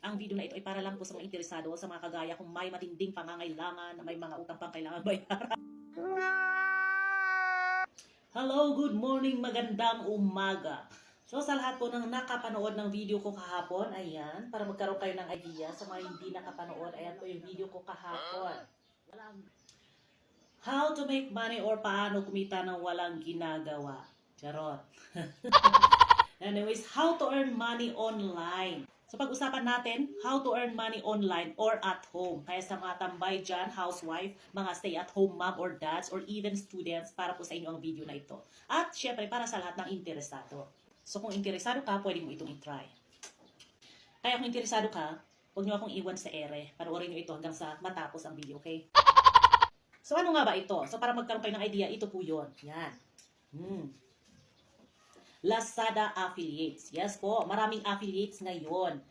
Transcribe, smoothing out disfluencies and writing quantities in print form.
Ang video na ito ay para lang po sa mga interesado, sa mga kagaya kung may matinding pangangailangan, na may mga utang pang kailangan bayaran. Hello, good morning, magandang umaga. So sa lahat po ng nakapanood ng video ko kahapon, ayan, para magkaroon kayo ng idea. Sa mga hindi nakapanood, ayan po yung video ko kahapon. How to make money or paano kumita ng walang ginagawa. Charot. Anyways, how to earn money online. So pag-usapan natin, how to earn money online or at home. Kaya sa mga tambay dyan, housewife, mga stay-at-home mom or dads, or even students, para po sa inyo ang video na ito. At syempre, para sa lahat ng interesado. So kung interesado ka, pwede mo itong itry. Kaya kung interesado ka, huwag nyo akong iwan sa ere. Panoorin nyo ito hanggang sa matapos ang video, okay? So ano nga ba ito? So para magkaroon kayo ng idea, ito po yun. Yan. Lazada affiliates. Yes po, maraming affiliates ngayon.